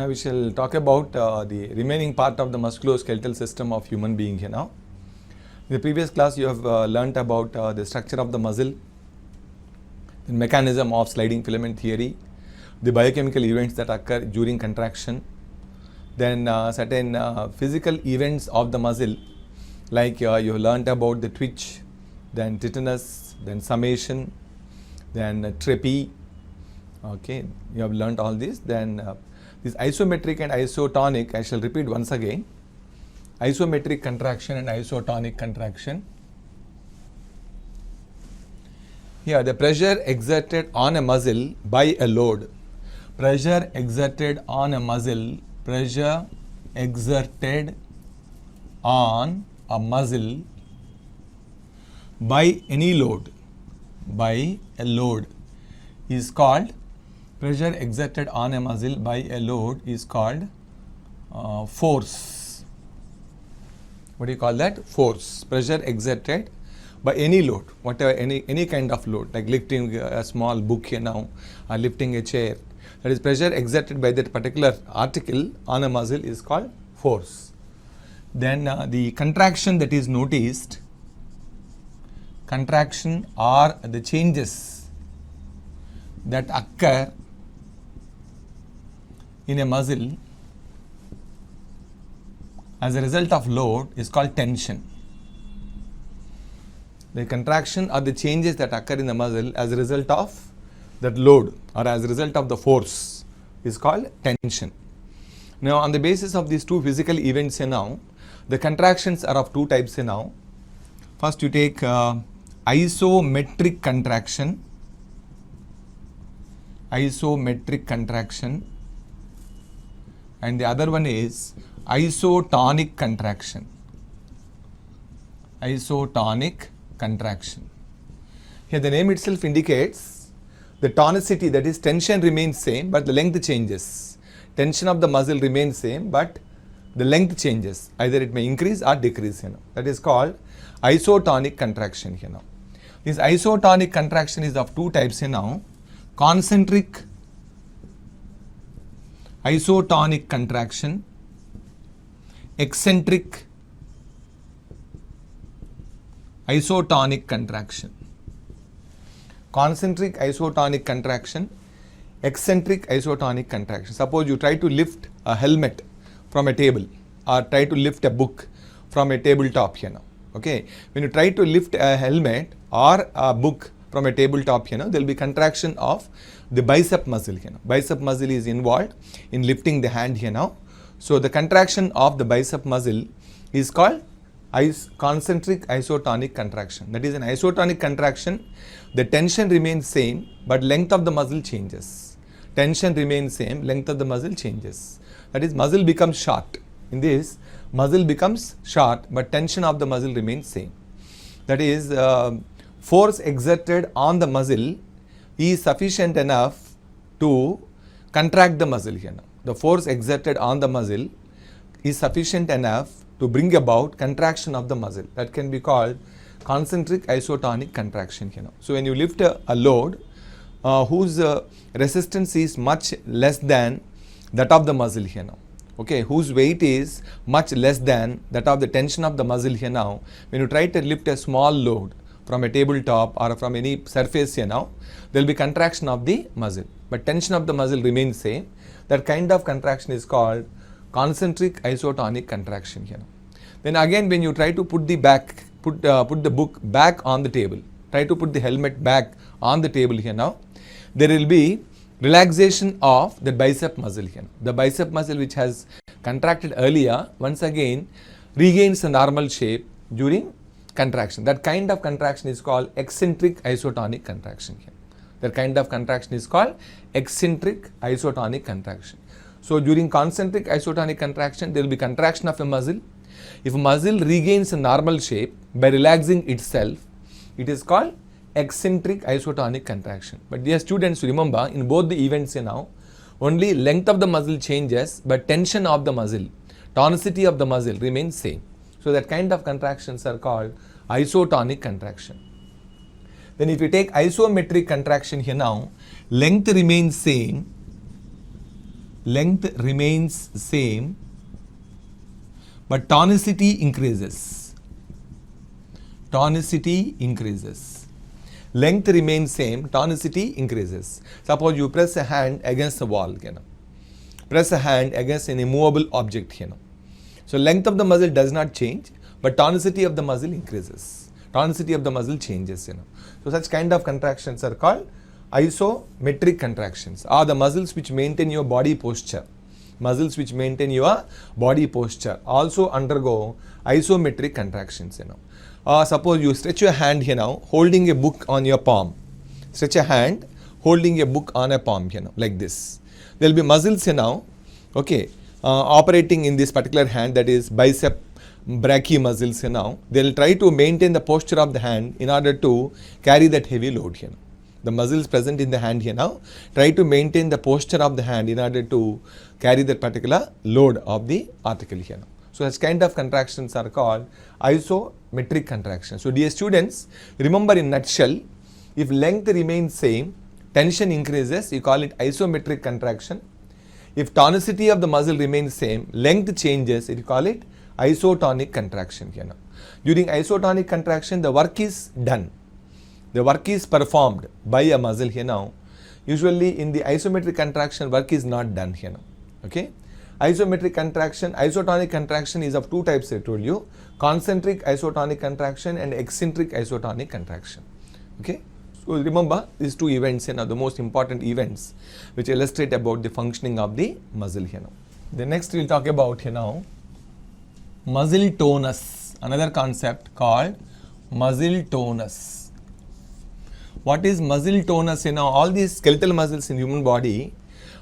we shall talk about the remaining part of the musculoskeletal system of human being here now. In the previous class you have learnt about the structure of the muscle, the mechanism of sliding filament theory, the biochemical events that occur during contraction, then certain physical events of the muscle like you have learnt about the twitch, then tetanus, then summation, then trapeze. Okay, you have learnt all this. Then this isometric and isotonic, I shall repeat once again. Isometric contraction and isotonic contraction. Here the pressure exerted on a muscle by a load. Pressure exerted on a muscle, pressure exerted on a muscle by any load, by a load is called, pressure exerted on a muscle by a load is called force. What do you call that? Force. Pressure exerted by any load, whatever, any kind of load, like lifting a small book here now, or lifting a chair. That is, pressure exerted by that particular article on a muscle is called force. Then the contraction that is noticed, contraction or the changes that occur in a muscle as a result of load is called tension. The contraction or the changes that occur in the muscle as a result of that load or as a result of the force is called tension. Now on the basis of these two physical events here now, the contractions are of two types here now. First you take isometric contraction, isometric contraction, and the other one is isotonic contraction, isotonic contraction. Here the name itself indicates the tonicity, that is tension remains same but the length changes. Tension of the muscle remains same but the length changes, either it may increase or decrease here now. That is called isotonic contraction here now. This isotonic contraction is of two types here now. Concentric isotonic contraction, eccentric isotonic contraction. Concentric isotonic contraction, eccentric isotonic contraction. Suppose you try to lift a helmet from a table or try to lift a book from a tabletop here now. Okay, when you try to lift a helmet or a book from a tabletop here now, there will be contraction of the bicep muscle here now. Bicep muscle is involved in lifting the hand here now. So the contraction of the bicep muscle is called concentric isotonic contraction. That is, an isotonic contraction, the tension remains same but length of the muscle changes. Tension remains same, length of the muscle changes. That is, muscle becomes short. In this, muscle becomes short but tension of the muscle remains same. That is, force exerted on the muscle is sufficient enough to contract the muscle here now. The force exerted on the muscle is sufficient enough to bring about contraction of the muscle. That can be called concentric isotonic contraction here now. So when you lift a load whose resistance is much less than that of the muscle here now, okay, whose weight is much less than that of the tension of the muscle here now, when you try to lift a small load from a tabletop or from any surface here now, there will be contraction of the muscle but tension of the muscle remains same. That kind of contraction is called concentric isotonic contraction here. Then again, when you try to put the book back on the table, try to put the helmet back on the table here now, there will be relaxation of the bicep muscle here. The bicep muscle which has contracted earlier once again regains a normal shape during contraction. That kind of contraction is called eccentric isotonic contraction here. That kind of contraction is called eccentric isotonic contraction. So during concentric isotonic contraction, there will be contraction of a muscle. If a muscle regains a normal shape by relaxing itself, it is called eccentric isotonic contraction. But dear students, remember, in both the events here now, only length of the muscle changes but tension of the muscle, tonicity of the muscle remains same. So that kind of contractions are called isotonic contraction. Then if you take isometric contraction here now, length remains same length remains same, but tonicity increases. Tonicity increases. Length remains same, tonicity increases. Suppose you press a hand against the wall, press a hand against an immovable object, So length of the muscle does not change, but tonicity of the muscle increases. Tonicity of the muscle changes, So such kind of contractions are called isometric contractions, are the muscles which maintain your body posture. Muscles which maintain your body posture also undergo isometric contractions, suppose you stretch your hand here now, holding a book on your palm. Stretch a hand, holding a book on a palm, like this. There will be muscles here now, operating in this particular hand, that is bicep brachii muscles here now. They will try to maintain the posture of the hand in order to carry that heavy load here. The muscles present in the hand here now try to maintain the posture of the hand in order to carry that particular load of the article here. So such kind of contractions are called isometric contractions. So dear students, remember in nutshell, if length remains same, tension increases, you call it isometric contraction. If tonicity of the muscle remains same, length changes, you call it isotonic contraction. During isotonic contraction, the work is done. The work is performed by a muscle here now. Usually in the isometric contraction, work is not done here now. Okay? Isometric contraction, isotonic contraction is of two types, I told you. Concentric isotonic contraction and eccentric isotonic contraction. Okay? So remember these two events, the most important events which illustrate about the functioning of the muscle here now. The next we will talk about here now, muscle tonus, another concept called muscle tonus. What is muscle tonus? All these skeletal muscles in human body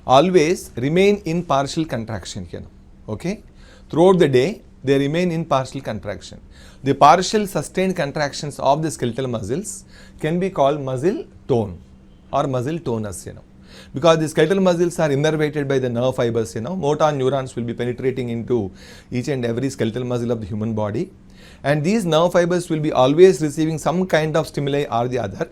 always remain in partial contraction here. Okay? Throughout the day, they remain in partial contraction. The partial sustained contractions of the skeletal muscles can be called muscle tone or muscle tonus, Because the skeletal muscles are innervated by the nerve fibers, motor neurons will be penetrating into each and every skeletal muscle of the human body. And these nerve fibers will be always receiving some kind of stimuli or the other.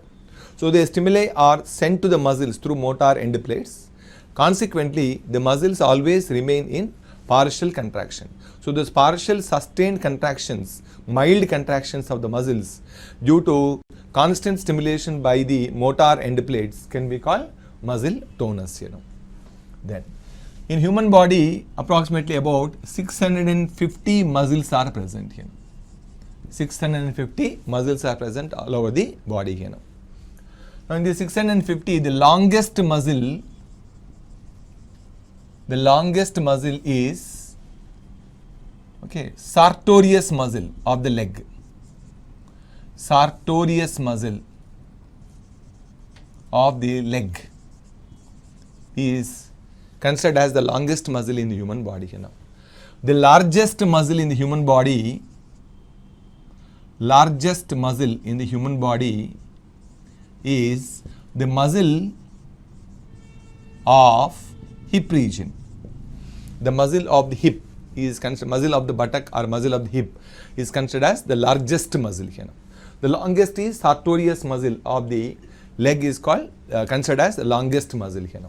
So the stimuli are sent to the muscles through motor end plates. Consequently, the muscles always remain in partial contraction. So those partial sustained contractions, mild contractions of the muscles due to constant stimulation by the motor end plates can be called muscle tonus. Then in human body, approximately about 650 muscles are present here. 650 muscles are present all over the body here. Now in the 650, the longest muscle is sartorius muscle of the leg. Sartorius muscle of the leg is considered as the longest muscle in the human body. The largest muscle in the human body, is the muscle of hip region. The muscle of the hip is considered, muscle of the buttock or muscle of the hip is considered as the largest muscle here. The longest is sartorius muscle of the leg is called considered as the longest muscle here.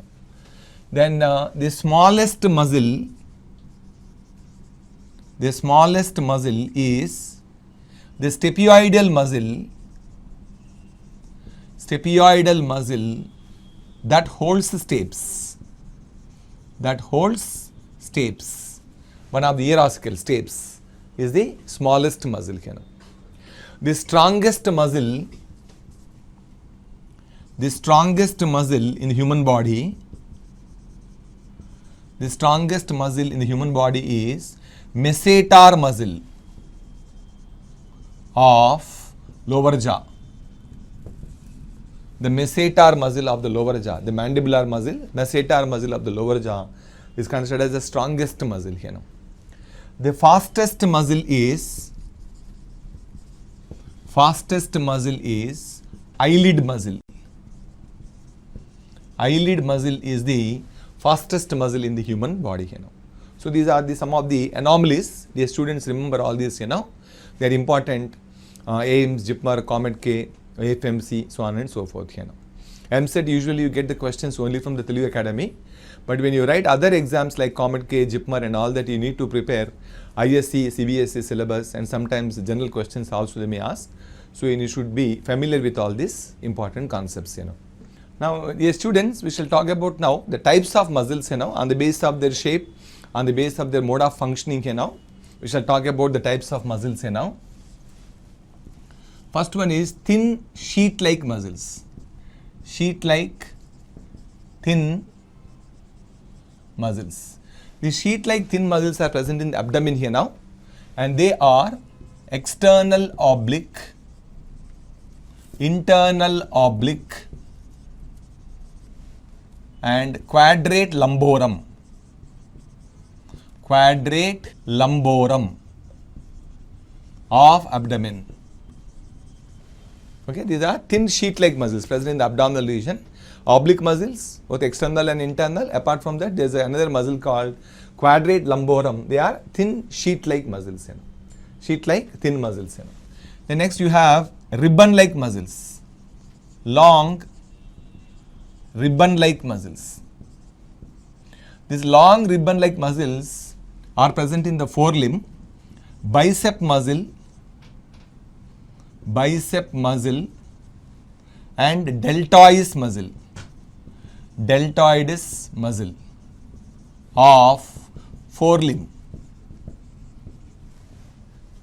Then the smallest muscle is the stapioidal muscle that holds stapes. One of the ear ossicle stapes is the smallest muscle here. The strongest muscle in the human body, is masseter muscle of lower jaw. The masseter muscle of the lower jaw, the mandibular muscle, masseter muscle of the lower jaw is considered as the strongest muscle here. The fastest muscle is eyelid muscle. Eyelid muscle is the fastest muscle in the human body. So these are some of the anomalies. The students remember all these. They are important. AIMS, JIPMER, Comet K, AFMC, so on and so forth. EAMCET usually you get the questions only from the Telugu Academy, But when you write other exams like Comet K, JIPMER and all that, you need to prepare ISC, CBSE syllabus, and sometimes general questions also they may ask. So you should be familiar with all these important concepts, Now, dear students, we shall talk about now the types of muscles, on the basis of their shape, on the basis of their mode of functioning, We shall talk about the types of muscles, First one is thin sheet-like muscles. Sheet-like thin muscles. These sheet-like thin muscles are present in the abdomen here now, and they are external oblique, internal oblique, and quadrate lumborum. Quadrate lumborum of abdomen. Okay, these are thin sheet-like muscles present in the abdominal region. Oblique muscles, both external and internal. Apart from that, there is another muscle called quadrate lumborum. They are thin sheet-like muscles. Sheet-like thin muscles. Then next you have ribbon-like muscles. Long ribbon-like muscles. These long ribbon-like muscles are present in the forelimb, bicep muscle, and deltoids muscle. Deltoids muscle of forelimb.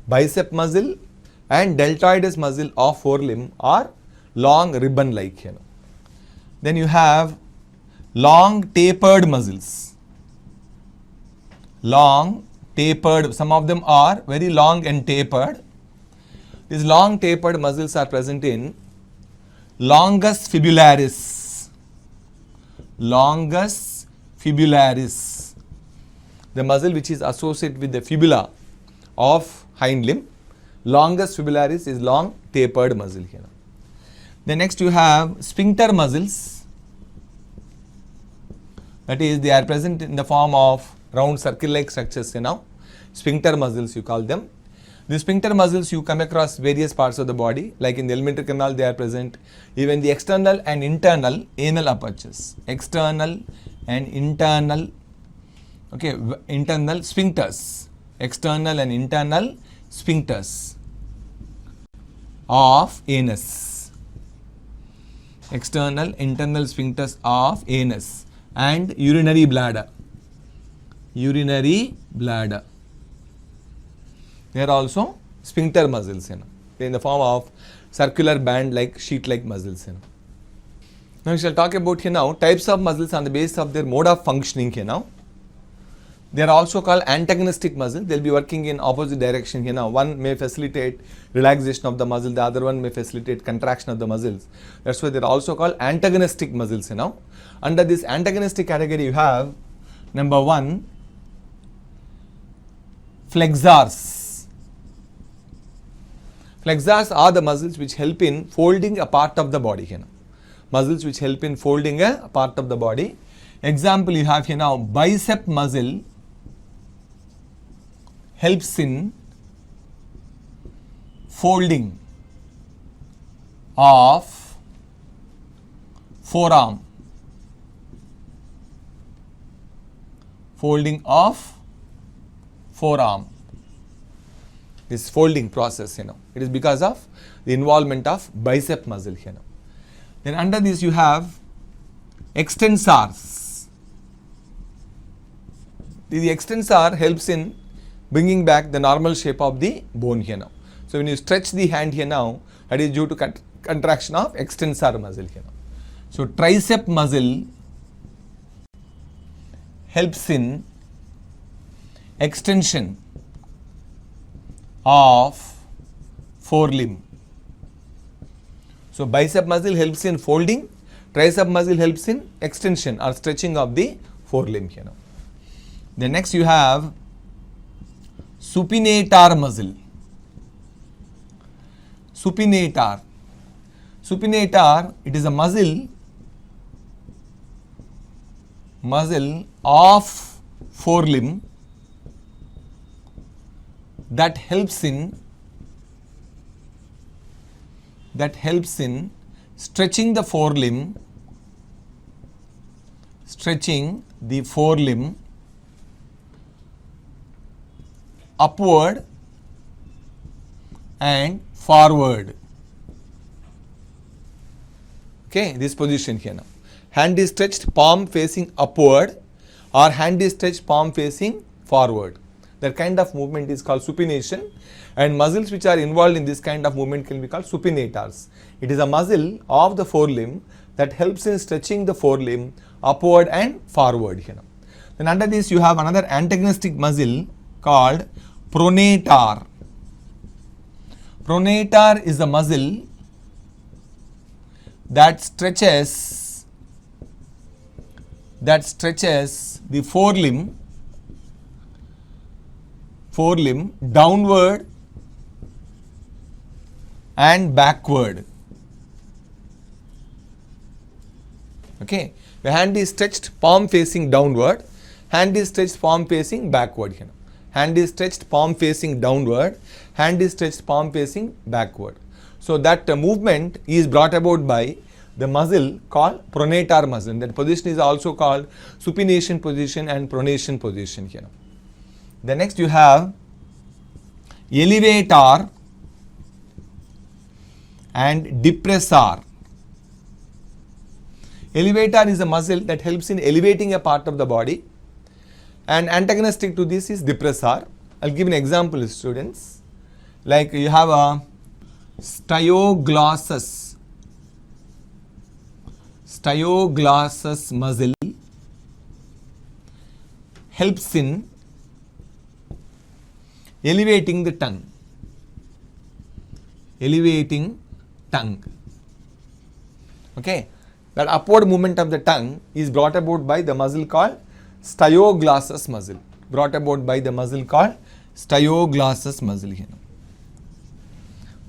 Bicep muscle and deltoids muscle of forelimb are long ribbon-like. Then you have long tapered muscles. Long tapered, some of them are very long and tapered. These long tapered muscles are present in longus fibularis. Longus fibularis, the muscle which is associated with the fibula of hind limb. Longus fibularis is long tapered muscle here. Then next you have sphincter muscles. That is, they are present in the form of round circle-like structures, Sphincter muscles you call them. The sphincter muscles you come across various parts of the body, like in the alimentary canal they are present. Even the external and internal anal apertures. External and internal, internal sphincters. External and internal sphincters of anus. External, internal sphincters of anus and urinary bladder. Urinary bladder. They are also sphincter muscles, They are in the form of circular band like sheet-like muscles. Now we shall talk about types of muscles on the basis of their mode of functioning. They are also called antagonistic muscles. They will be working in opposite direction. One may facilitate relaxation of the muscle, the other one may facilitate contraction of the muscles. That's why they are also called antagonistic muscles. Under this antagonistic category, you have number one, flexors. Flexors are the muscles which help in folding a part of the body. Muscles which help in folding a part of the body. Example you have here now, bicep muscle helps in folding of forearm. Folding of forearm. This folding process, it is because of the involvement of bicep muscle here. Then under this you have extensors. The extensor helps in bringing back the normal shape of the bone here now. So when you stretch the hand here now, that is due to contraction of extensor muscle here now. So tricep muscle helps in extension of forelimb. So bicep muscle helps in folding, tricep muscle helps in extension or stretching of the forelimb here now. Then next you have supinator muscle. Supinator. Supinator, it is a muscle of forelimb that helps in stretching the forelimb stretching the forelimb upward and forward. Okay, this position here now. Hand is stretched, palm facing upward, or hand is stretched, palm facing forward. That kind of movement is called supination, and muscles which are involved in this kind of movement can be called supinators. It is a muscle of the forelimb that helps in stretching the forelimb upward and forward here. Then under this you have another antagonistic muscle called pronator. Pronator is the muscle that stretches the forelimb downward and backward. Okay, the hand is stretched, palm facing downward, hand is stretched, palm facing backward here. Hand is stretched, palm facing downward, hand is stretched, palm facing backward. So that movement is brought about by the muscle called pronator muscle. That position is also called supination position and pronation position here. The next you have elevator and depressor. Elevator is a muscle that helps in elevating a part of the body, and antagonistic to this is depressor. I'll give an example, students. Like you have a styoglossus muscle helps in elevating the tongue. Okay, that upward movement of the tongue is brought about by the muscle called styoglossus muscle. Here.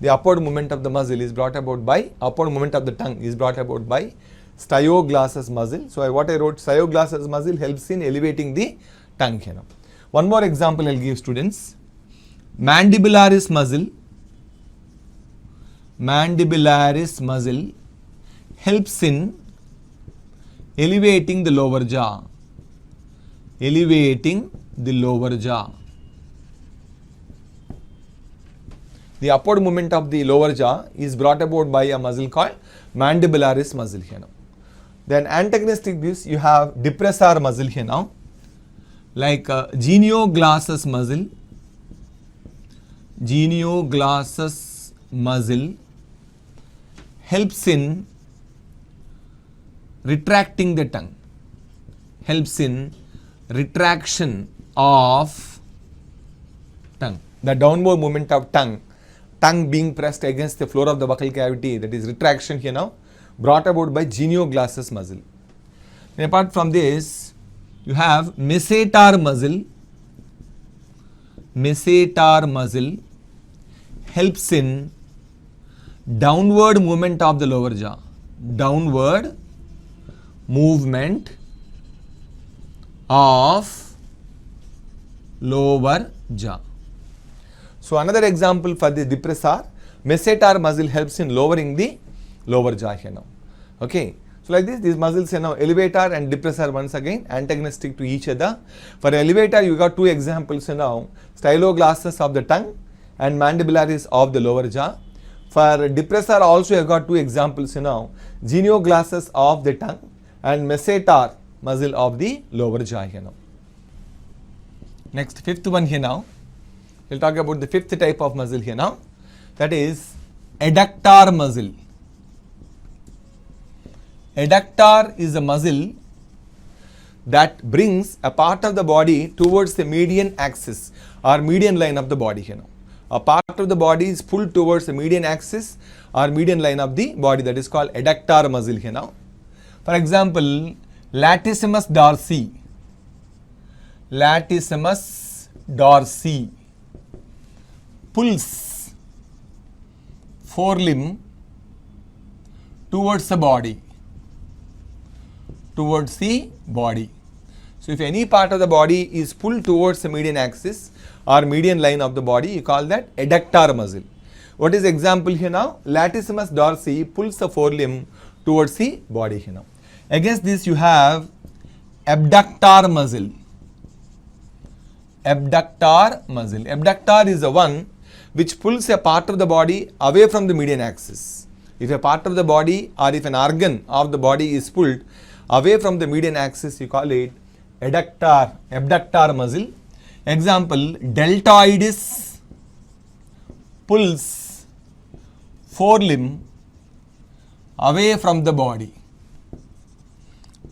The upward movement of the muscle is brought about by, upward movement of the tongue is brought about by styoglossus muscle. So what I wrote, styoglossus muscle helps in elevating the tongue here. One more example I'll give, students. Mandibular muscle helps in elevating the lower jaw. The upward movement of the lower jaw is brought about by a muscle called mandibularis muscle here now. Then antagonistic this you have depressor muscle here now, like genioglossus muscle helps in retracting the tongue, helps in retraction of tongue. The downward movement of tongue being pressed against the floor of the buccal cavity, that is retraction here now, brought about by genioglossus muscle. And apart from this, you have masseter muscle helps in downward movement of the lower jaw. Downward movement of lower jaw. So another example for the depressor, masseter muscle helps in lowering the lower jaw here now. Okay. So like this, these muscles are now elevator and depressor once again antagonistic to each other. For elevator, you got two examples now, styloglossus of the tongue and mandibularis of the lower jaw. For depressor also you got two examples now, genioglossus of the tongue and masseter muscle of the lower jaw here now. Next, fifth one here now. We'll talk about the fifth type of muscle here now, that is adductor muscle. Adductor is a muscle that brings a part of the body towards the median axis or median line of the body here now. A part of the body is pulled towards the median axis or median line of the body, that is called adductor muscle here now. For example, latissimus dorsi pulls forelimb towards the body. So if any part of the body is pulled towards the median axis or median line of the body, you call that adductor muscle. What is the example here now? Latissimus dorsi pulls the forelimb towards the body here now. Against this you have abductor muscle. Abductor muscle. Abductor is the one which pulls a part of the body away from the median axis. If a part of the body or if an organ of the body is pulled away from the median axis, you call it abductor muscle. Example, deltoids pulls forelimb away from the body.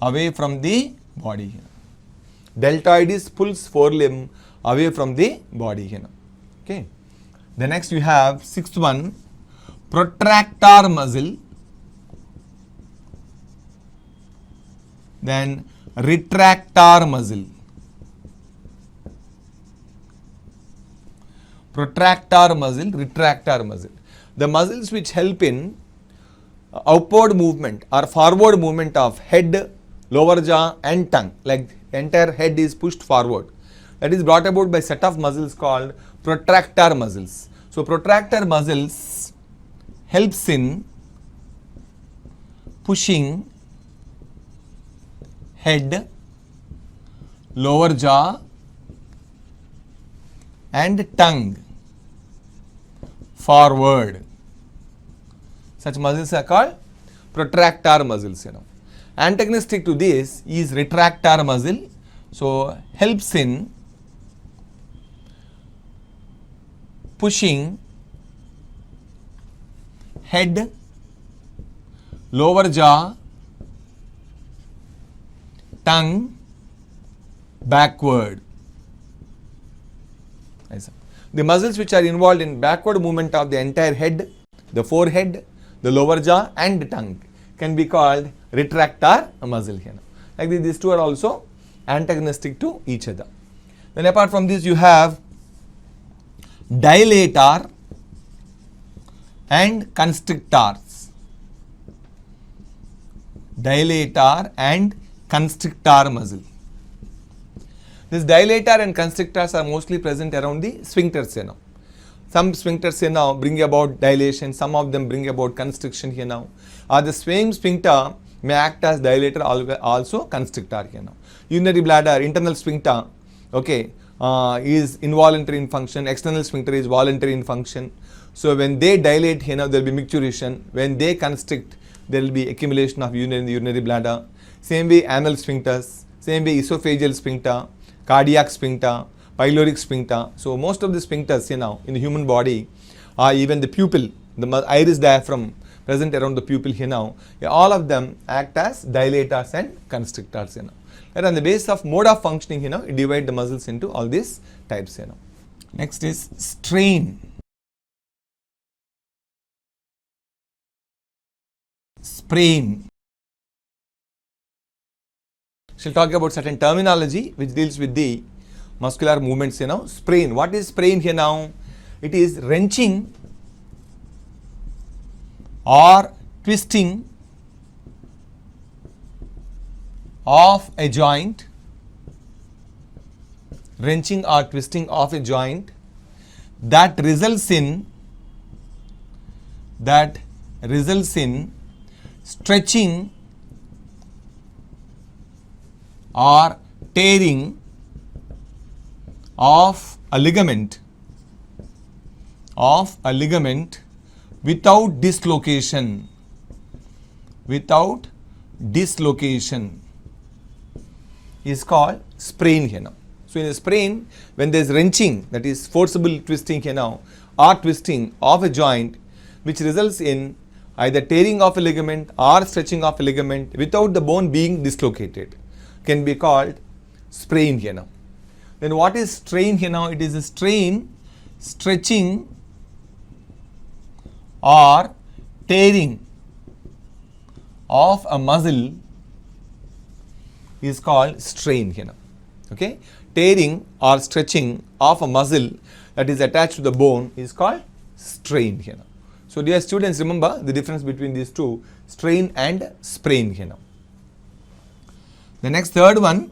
Away from the body. Deltoids pulls forelimb away from the body. Okay. The next we have sixth one, protractor muscle. Then retractor muscle. Protractor muscle, retractor muscle. The muscles which help in upward movement or forward movement of head, lower jaw and tongue, like entire head is pushed forward. That is brought about by set of muscles called protractor muscles. So protractor muscles helps in pushing head, lower jaw and tongue forward. Such muscles are called protractor muscles. Antagonistic to this is retractor muscle. So helps in pushing head, lower jaw, tongue backward. The muscles which are involved in backward movement of the entire head, the forehead, the lower jaw and the tongue can be called retractor muscle. Like this, these two are also antagonistic to each other. Then apart from this you have dilator and constrictors. Dilator and constrictor muscle. This dilator and constrictors are mostly present around the sphincters. Some sphincters bring about dilation, some of them bring about constriction Or the same sphincter may act as dilator, also constrictor Urinary bladder, internal sphincter, okay, is involuntary in function, external sphincter is voluntary in function. So when they dilate there will be micturition. When they constrict, there will be accumulation of urine in the urinary bladder. Same way anal sphincters, same way esophageal sphincter, cardiac sphincter, pyloric sphincter. So most of the sphincters in the human body, even the pupil, the iris diaphragm present around the pupil all of them act as dilators and constrictors. And on the basis of mode of functioning, you divide the muscles into all these types. Next is strain. Sprain. She'll talk about certain terminology which deals with the muscular movements. Sprain. What is sprain here now? It is wrenching or twisting of a joint. Wrenching or twisting of a joint that results in stretching or tearing of a ligament without dislocation. Without dislocation is called sprain. So in a sprain, when there is wrenching, that is forcible twisting or twisting of a joint which results in either tearing of a ligament or stretching of a ligament without the bone being dislocated, can be called sprain. Then what is strain? It is a strain, stretching or tearing of a muscle is called strain. Okay, tearing or stretching of a muscle that is attached to the bone is called strain. So dear students, remember the difference between these two, strain and sprain. The next third one,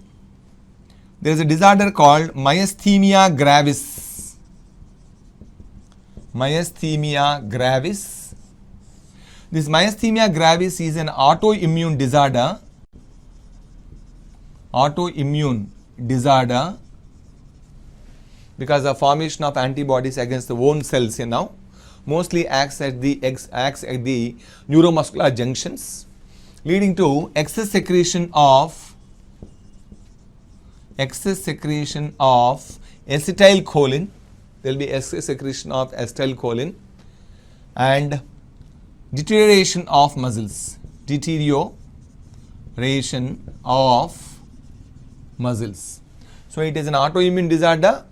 there is a disorder called myasthenia gravis. Myasthenia gravis. This myasthenia gravis is an autoimmune disorder autoimmune disorder because of formation of antibodies against the own cells mostly acts at the neuromuscular junctions, leading to excess secretion of acetylcholine. There will be excess secretion of acetylcholine and deterioration of muscles. So it is an autoimmune disorder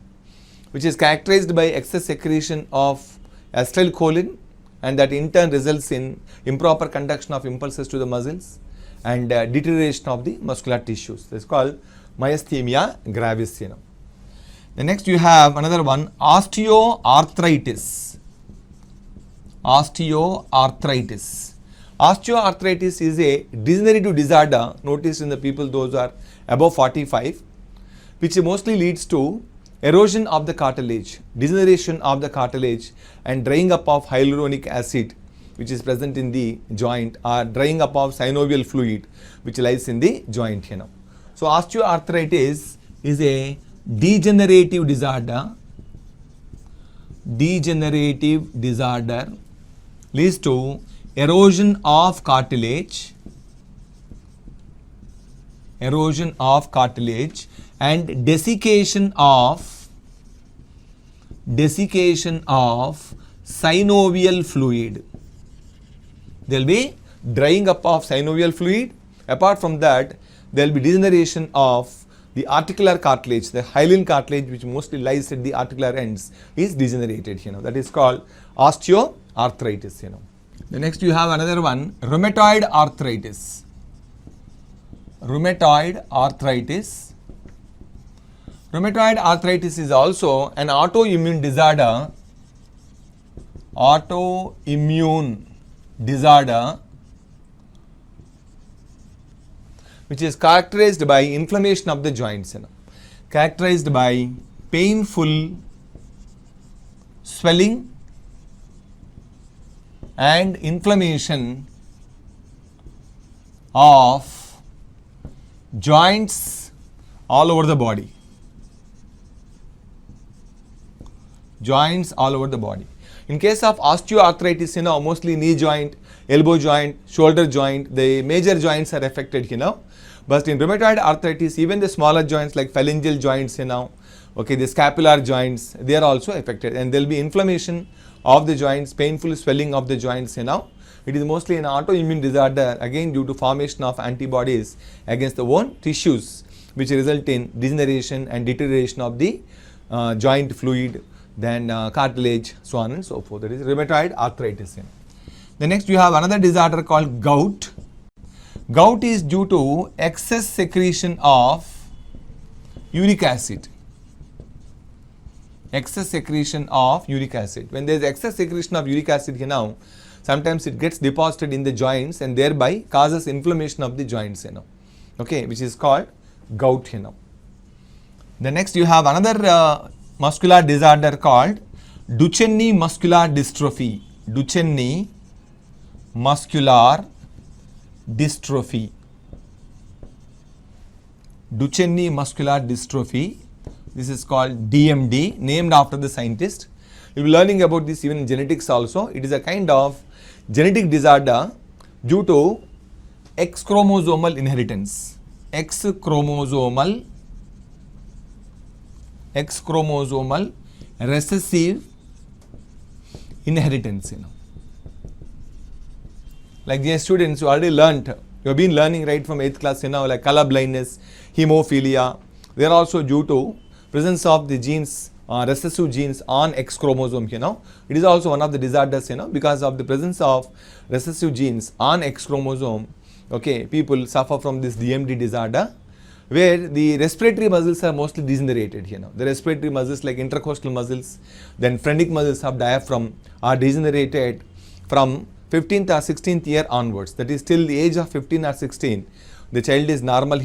which is characterized by excess secretion of acetylcholine, and that in turn results in improper conduction of impulses to the muscles and deterioration of the muscular tissues. This is called myasthenia gravis. The next you have another one, osteoarthritis. Osteoarthritis is a degenerative disorder noticed in the people those are above 45, which mostly leads to erosion of the cartilage, degeneration of the cartilage, and drying up of hyaluronic acid which is present in the joint, or drying up of synovial fluid which lies in the joint. So osteoarthritis is a degenerative disorder leads to erosion of cartilage and desiccation of synovial fluid. There will be drying up of synovial fluid. Apart from that, there will be degeneration of the articular cartilage. The hyaline cartilage, which mostly lies at the articular ends, is degenerated. That is called osteoarthritis. The next you have another one, rheumatoid arthritis. Rheumatoid arthritis is also an autoimmune disorder which is characterized by inflammation of the joints, characterized by painful swelling and inflammation of joints all over the body. In case of osteoarthritis, mostly knee joint, elbow joint, shoulder joint, the major joints are affected, But in rheumatoid arthritis, even the smaller joints like phalangeal joints, the scapular joints, they are also affected, and there will be inflammation of the joints, painful swelling of the joints. It is mostly an autoimmune disorder, again due to formation of antibodies against the own tissues, which result in degeneration and deterioration of the joint fluid, then cartilage, so on and so forth. That is rheumatoid arthritis. The next you have another disorder called gout. Gout is due to excess secretion of uric acid. When there is excess secretion of uric acid, sometimes it gets deposited in the joints and thereby causes inflammation of the joints, which is called gout. The next you have another muscular disorder called Duchenne muscular dystrophy. Duchenne muscular dystrophy. This is called DMD, named after the scientist. You will be learning about this even in genetics also. It is a kind of genetic disorder due to X chromosomal inheritance. X chromosomal recessive inheritance. Like the students who already learnt, you have been learning right from 8th class, like color blindness, hemophilia. They are also due to presence of the genes, recessive genes on X chromosome. It is also one of the disorders, because of the presence of recessive genes on X chromosome. People suffer from this DMD disorder, where the respiratory muscles are mostly degenerated. The respiratory muscles like intercostal muscles, then phrenic muscles of diaphragm are degenerated from 15th or 16th year onwards. That is till the age of 15 or 16. The child is normal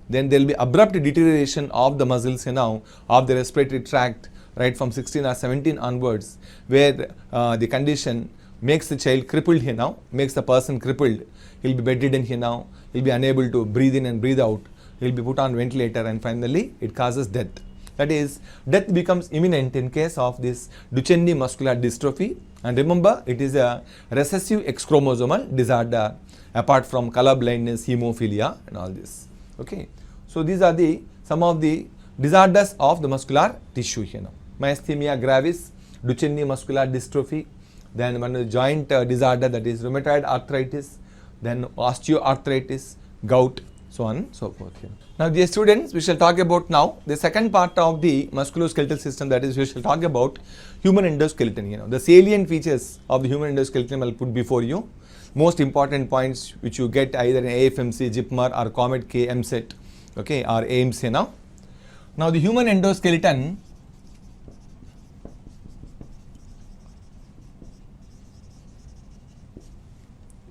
Then there will be abrupt deterioration of the muscles of the respiratory tract right from 16 or 17 onwards, where the condition makes the child crippled makes the person crippled. He will be bedridden He will be unable to breathe in and breathe out. he will be put on ventilator, and finally it causes death. That is, death becomes imminent in case of this Duchenne muscular dystrophy. And remember, it is a recessive X chromosomal disorder apart from color blindness, hemophilia and all this. Okay. So these are the some of the disorders of the muscular tissue here now. Myasthenia gravis, Duchenne muscular dystrophy, then one joint disorder, that is rheumatoid arthritis, then osteoarthritis, gout, so on and so forth here. Now dear students, we shall talk about now the second part of the musculoskeletal system, that is we shall talk about human endoskeleton. The salient features of the human endoskeleton I will put before you. Most important points which you get either in AFMC, JIPMER or Comet K, EAMCET, okay, or AIMS now. Now the human endoskeleton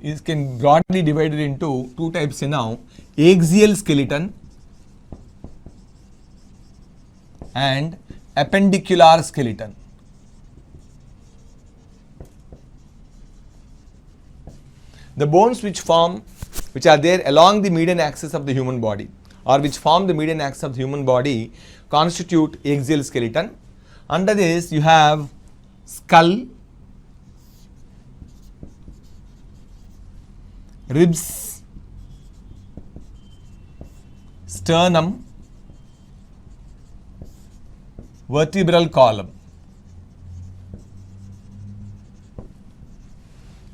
is can broadly divided into two types now: axial skeleton and appendicular skeleton. The bones which are there along the median axis of the human body, or which form the median axis of the human body, constitute axial skeleton. Under this you have skull, ribs, sternum, vertebral column.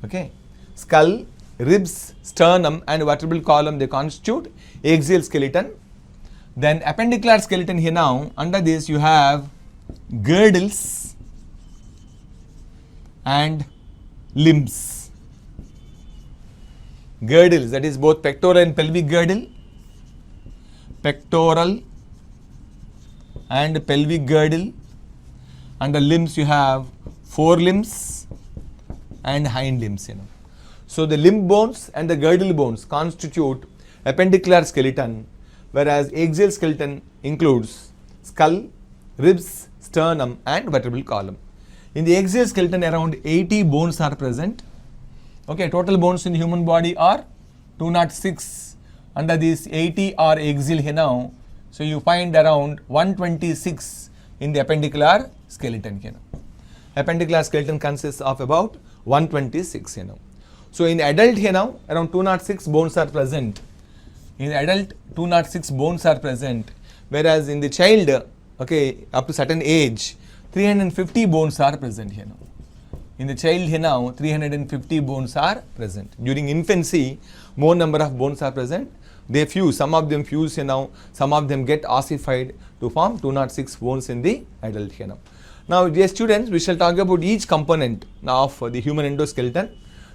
Okay, skull, ribs, sternum and vertebral column, they constitute axial skeleton. Then appendicular skeleton here now, under this you have girdles and limbs. Girdles, that is both pectoral and pelvic girdle, pectoral and pelvic girdle. Under limbs you have forelimbs and hind limbs. So the limb bones and the girdle bones constitute appendicular skeleton, whereas axial skeleton includes skull, ribs, sternum and vertebral column. In the axial skeleton around 80 bones are present. Okay, total bones in the human body are 206. Under these 80 are axial here now. So you find around 126 in the appendicular skeleton here now. Appendicular skeleton consists of about 126 here now. So in adult here now around 206 bones are present. In adult 206 bones are present, whereas in the child, okay, up to certain age 350 bones are present here now. In the child here now 350 bones are present. During infancy more number of bones are present. They fuse, some of them fuse here now, some of them get ossified to form 206 bones in the adult here now. Now dear students, we shall talk about each component now of the human endoskeleton.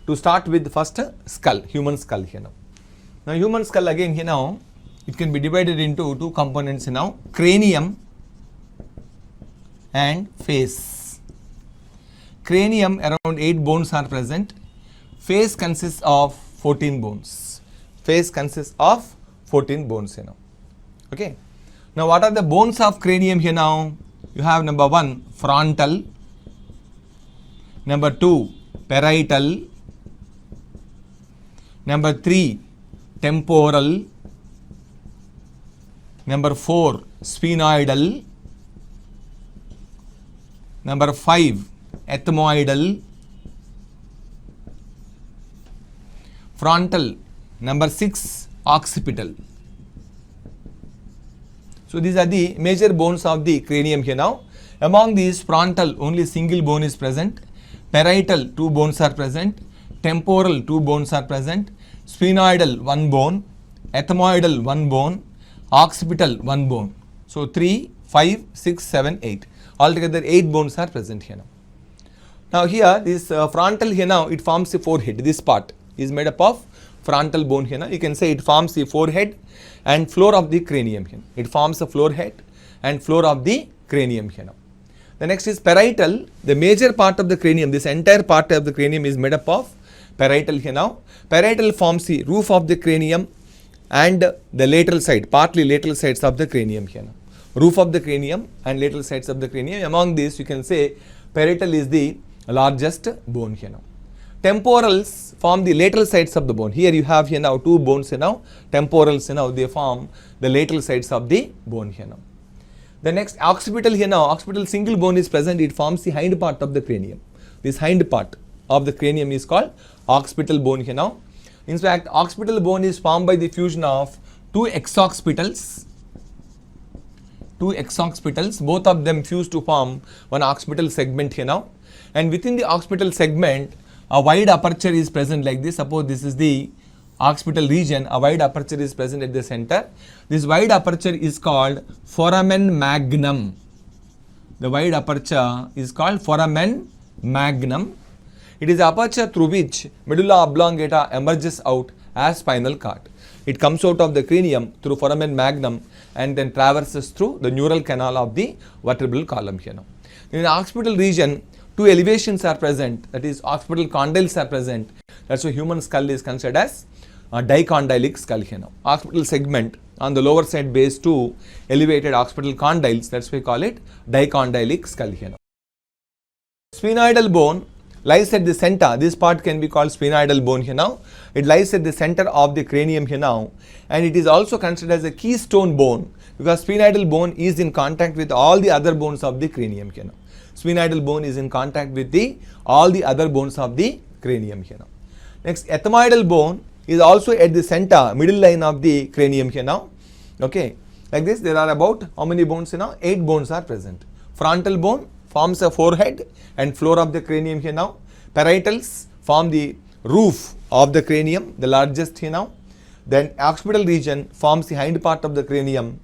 To start with first skull, human skull here now. Now human skull again here now, it can be divided into two components here now: cranium and face. Cranium around 8 bones are present. Face consists of 14 bones. Face consists of 14 bones here now. Okay. Now what are the bones of cranium here now? You have number 1 frontal, number 2 parietal, number 3 temporal, number 4 sphenoidal, number 5 ethmoidal, frontal, number 6 occipital. So these are the major bones of the cranium here now. Among these, frontal only single bone is present, parietal 2 bones are present, temporal 2 bones are present, sphenoidal 1 bone, ethmoidal 1 bone, occipital 1 bone. So 3, 5, 6, 7, 8. Altogether 8 bones are present here now. Now here this frontal here now, it forms the forehead. This part is made up of frontal bone here now. You can say it forms the forehead and floor of the cranium here. It forms the forehead and floor of the cranium here now. The next is parietal. The major part of the cranium, this entire part of the cranium is made up of parietal here now. Parietal forms the roof of the cranium and the lateral side, partly lateral sides of the cranium here now. Roof of the cranium and lateral sides of the cranium. Among these you can say parietal is the largest bone here now. Temporals form the lateral sides of the bone. Here you have here now two bones here now. Temporals here now, they form the lateral sides of the bone here now. The next occipital here now, occipital single bone is present. It forms the hind part of the cranium. This hind part of the cranium is called occipital bone here now. In fact, occipital bone is formed by the fusion of two exoccipitals. Two exoccipitals, both of them fuse to form one occipital segment here now. And within the occipital segment, a wide aperture is present like this. Suppose this is the occipital region, a wide aperture is present at the center. This wide aperture is called foramen magnum. The wide aperture is called foramen magnum. It is the aperture through which medulla oblongata emerges out as spinal cord. It comes out of the cranium through foramen magnum and then traverses through the neural canal of the vertebral column here now. In the occipital region, two elevations are present, that is occipital condyles are present. That's why human skull is considered as a dicondylic skull here now. Occipital segment on the lower side base to elevated occipital condyles, that's why we call it dicondylic skull here now. Sphenoidal bone lies at the center. This part can be called sphenoidal bone here now. It lies at the center of the cranium here now, and it is also considered as a keystone bone because sphenoidal bone is in contact with all the other bones of the cranium here now. Sphenoidal bone is in contact with all the other bones of the cranium here now. Next, ethmoidal bone is also at the center, middle line of the cranium here now. Okay, like this there are about how many bones here now? 8 bones are present. Frontal bone forms a forehead and floor of the cranium here now. Parietals form the roof of the cranium, the largest here now. Then occipital region forms the hind part of the cranium.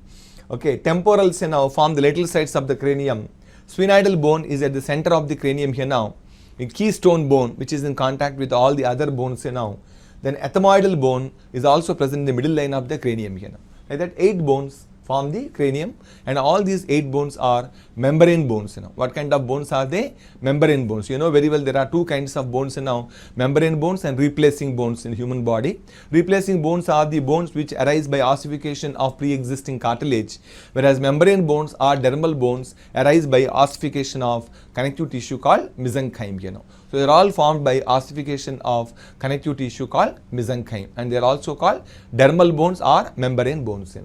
Okay, temporals here now form the lateral sides of the cranium. Sphenoidal bone is at the center of the cranium here now. A keystone bone which is in contact with all the other bones here now. Then ethmoidal bone is also present in the middle line of the cranium here now. Like that 8 bones form the cranium, and all these 8 bones are membrane bones. What kind of bones are they? Membrane bones. You know very well there are two kinds of bones now, membrane bones and replacing bones in human body. Replacing bones are the bones which arise by ossification of pre-existing cartilage, whereas membrane bones are dermal bones arise by ossification of connective tissue called mesenchyme. So they are all formed by ossification of connective tissue called mesenchyme, and they are also called dermal bones or membrane bones.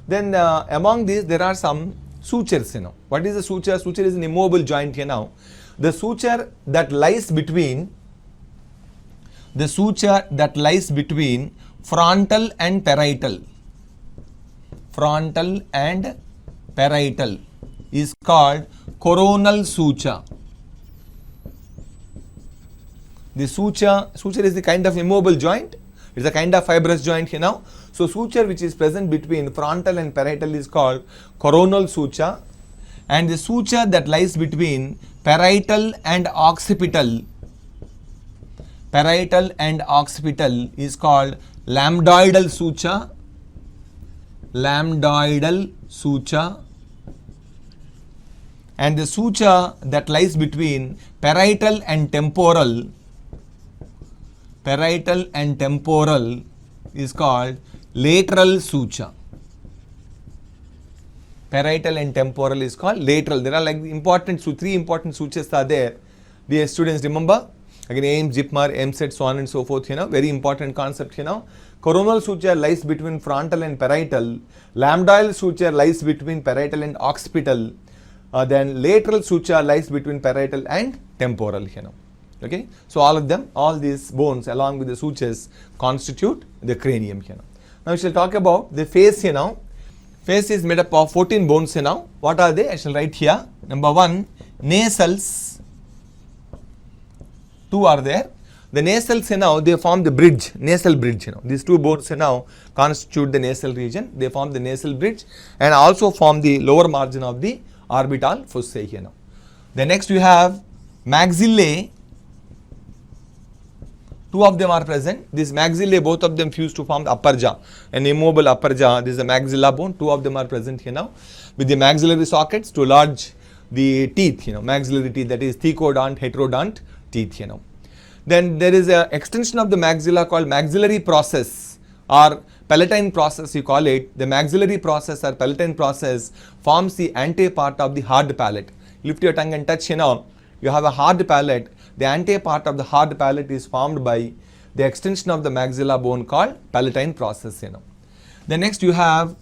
Then among these there are some sutures. What is a suture? Suture is an immobile joint here now. The suture that lies between frontal and parietal. Frontal and parietal is called coronal suture. The suture is the kind of immobile joint. It's a kind of fibrous joint here now. So suture which is present between frontal and parietal is called coronal suture, and the suture that lies between parietal and occipital is called lambdoidal suture. Lambdoidal suture. And the suture that lies between parietal and temporal is called lateral suture. Parietal and temporal is called lateral. There are like three important sutures are there. Dear students, remember again AIMS, JEEPMAR, EAMCET, so on and so forth. Very important concept. Coronal suture lies between frontal and parietal. Lambdoidal suture lies between parietal and occipital. Then lateral suture lies between parietal and temporal. Okay, so all these bones along with the sutures constitute the cranium here now. Now we shall talk about the face here now. Face is made up of 14 bones here now. What are they? I shall write here. Number 1, nasals. 2 are there. The nasals here now, they form the bridge, nasal bridge. These 2 bones here now constitute the nasal region. They form the nasal bridge and also form the lower margin of the orbital fossae here now. The next you have maxillae. 2 of them are present. This maxillae, both of them fuse to form the upper jaw, an immobile upper jaw. This is the maxilla bone. 2 of them are present here now with the maxillary sockets to lodge the teeth. Maxillary teeth, that is thecodont, heterodont teeth. Then there is an extension of the maxilla called maxillary process or palatine process. You call it the maxillary process or palatine process forms the antepart of the hard palate. Lift your tongue and touch. You have a hard palate. the anterior part of the hard palate is formed by the extension of the maxilla bone called palatine process. Then next you have,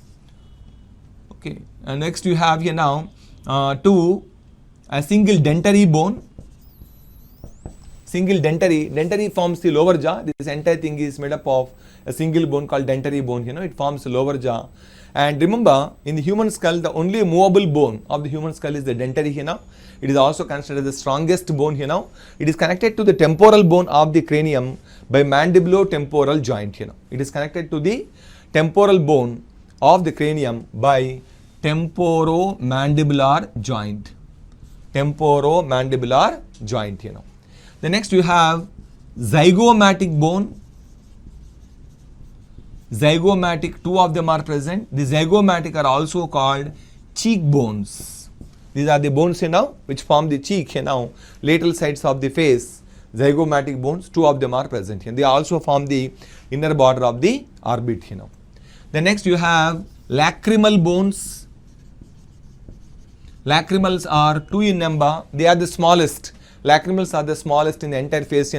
okay, next you have here now a single dentary bone. Single dentary forms the lower jaw. This entire thing is made up of a single bone called dentary bone. It forms the lower jaw. And remember, in the human skull, the only movable bone of the human skull is the dentary. It is also considered the strongest bone. It is connected to the temporal bone of the cranium by mandibulotemporal joint. It is connected to the temporal bone of the cranium by temporomandibular joint. Temporomandibular joint. The next you have zygomatic bone. Zygomatic, two of them are present. The zygomatic are also called cheekbones. These are the bones which form the cheek lateral sides of the face. Zygomatic bones, two of them are present here. They also form the inner border of the orbit. The next you have lacrimal bones. Lacrimals are two in number. They are the smallest. Lacrimals are the smallest in the entire face.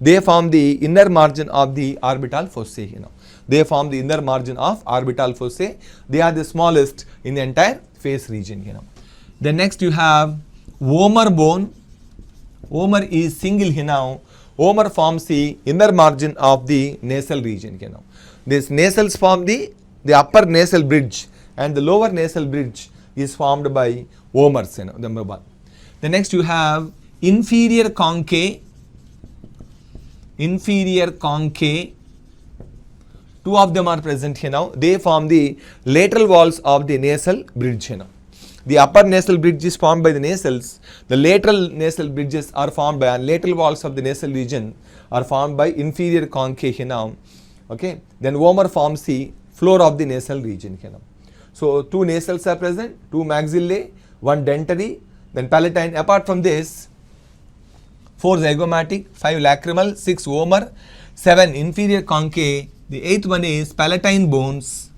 They form the inner margin of the orbital fossae. They form the inner margin of orbital fossae. They are the smallest in the entire face region. Then next you have vomer bone. Vomer is single. Vomer forms the inner margin of the nasal region. These nasals form the upper nasal bridge, and the lower nasal bridge is formed by vomers. Number one. The next you have inferior concave. Inferior concave. Two of them are present here now. They form the lateral walls of the nasal bridge. The upper nasal bridge is formed by the nasals. The lateral nasal bridges are formed by lateral walls of the nasal region are formed by inferior concave here now. Okay. Then vomer forms the floor of the nasal region here now. So two nasals are present, two maxillae, one dentary, then palatine. Apart from this, 4 zygomatic, 5 lacrimal, 6 vomer, 7 inferior concave. The 8th one is palatine bones.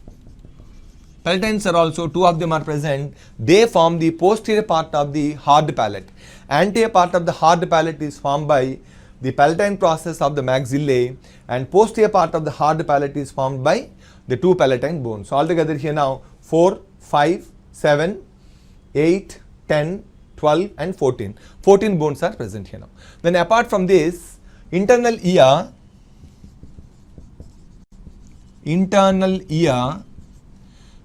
Palatines are also, two of them are present. They form the posterior part of the hard palate. Anterior part of the hard palate is formed by the palatine process of the maxillae, and posterior part of the hard palate is formed by the two palatine bones. So altogether here now 4, 5, 7, 8, 10, 12 and 14. 14 bones are present here now. Then apart from this, internal ear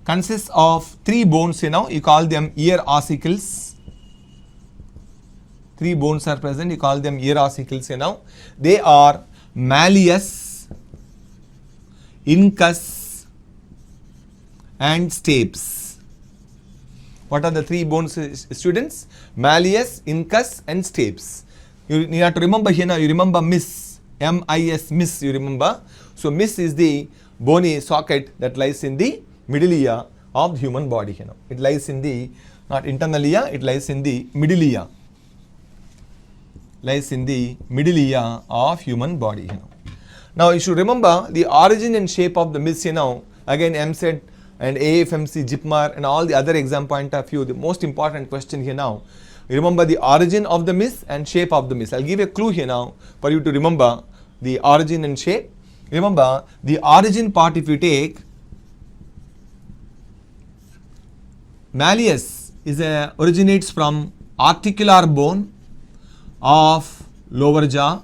consists of 3 bones. You call them ear ossicles. 3 bones are present. You call them ear ossicles. They are malleus, incus and stapes. What are the 3 bones, students? Malleus, incus and stapes. You have to remember here now. You remember MIS. M-I-S, MIS, you remember. So MIS is the bony socket that lies in the middle ear of the human body. It lies in the, not internal ear, it lies in the middle ear. Lies in the middle ear of human body. Now you should remember the origin and shape of the MIS. Again EAMCET and AFMC, JIPMAR and all the other exam point of view. The most important question here now. You remember the origin of the MIS and shape of the MIS. I'll give a clue here now for you to remember the origin and shape. Remember the origin part, if you take malleus originates from articular bone of lower jaw.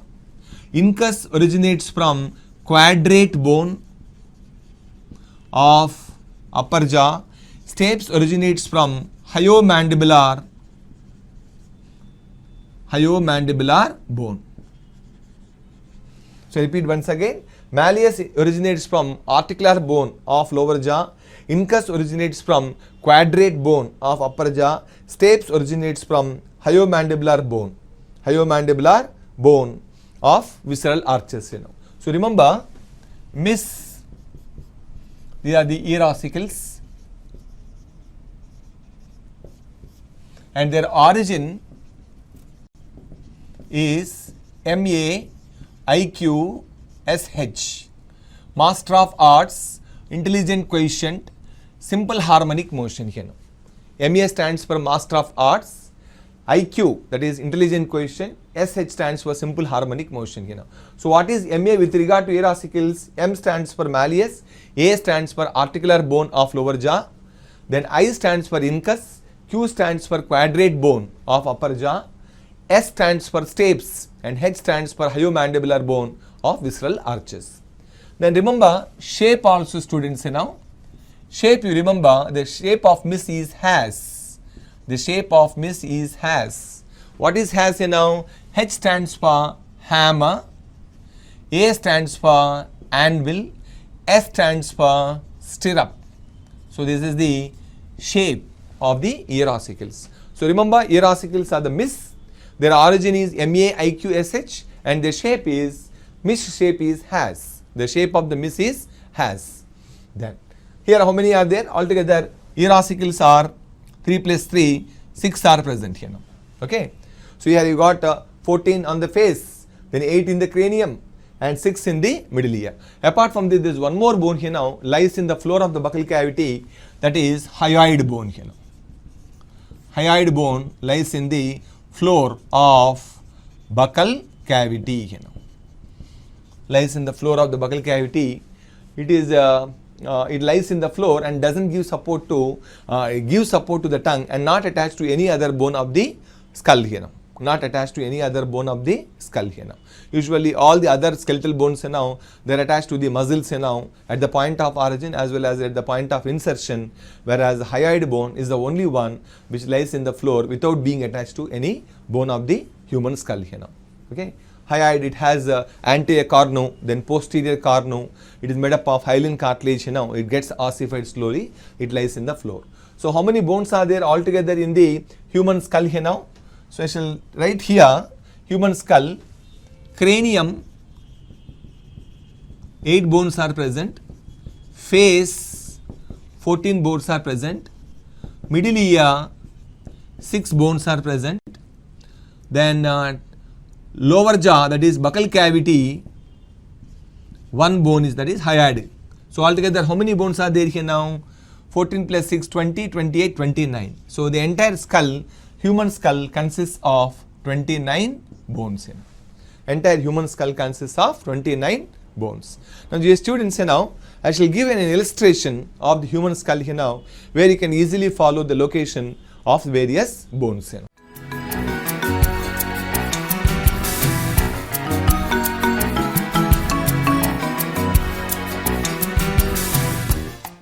Incus originates from quadrate bone of upper jaw. Stapes originates from hyomandibular bone. So repeat once again. Malleus originates from articular bone of lower jaw. Incus originates from quadrate bone of upper jaw. Stapes originates from hyomandibular bone of visceral arches. So remember, MIS, these are the ear ossicles, and their origin is MAIQSH, Master of Arts, Intelligent Quotient, Simple Harmonic Motion. MA stands for Master of Arts, IQ, that is Intelligent Quotient, SH stands for simple harmonic motion, you know. So what is MA with regard to ear ossicles? M stands for malleus, A stands for articular bone of lower jaw, then I stands for incus, Q stands for quadrate bone of upper jaw, S stands for stapes, and H stands for hyomandibular bone of visceral arches. Then remember shape also, students, you know. Shape, you remember the shape of miss is has. The shape of miss is has. What is has, you know? H stands for hammer, A stands for anvil, S stands for stirrup. So this is the shape of the ear ossicles. So remember, ear ossicles are the miss. Their origin is MAIQSH, and the shape is, miss shape is has. The shape of the miss is has. Then here how many are there? Altogether ear ossicles are 3 plus 3, 6 are present here now. Okay. So here you got 14 on the face, then 8 in the cranium, and 6 in the middle ear. Apart from this, there is one more bone here now, lies in the floor of the buccal cavity, that is hyoid bone here now. Hyoid bone lies in the floor of buccal cavity here now. Lies in the floor of the buccal cavity. It is it lies in the floor and doesn't give support to the tongue, and not attached to any other bone of the skull here now. Not attached to any other bone of the skull here now. Usually all the other skeletal bones now, they are attached to the muscles now at the point of origin as well as at the point of insertion, whereas the hyoid bone is the only one which lies in the floor without being attached to any bone of the human skull here now. Okay. Hyoid, it has anterior cornu, then posterior cornu. It is made up of hyaline cartilage here now. It gets ossified slowly. It lies in the floor. So how many bones are there altogether in the human skull here now? So I shall write here human skull, cranium, 8 bones are present, face, 14 bones are present, middle ear, 6 bones are present, then lower jaw, that is buccal cavity, 1 bone is, that is hyoid. So altogether how many bones are there here now? 14 plus 6, 20, 28, 29. So the entire skull, human skull, consists of 29 bones here. Entire human skull consists of 29 bones. Now dear students, here now I shall give an illustration of the human skull here now, where you can easily follow the location of various bones here.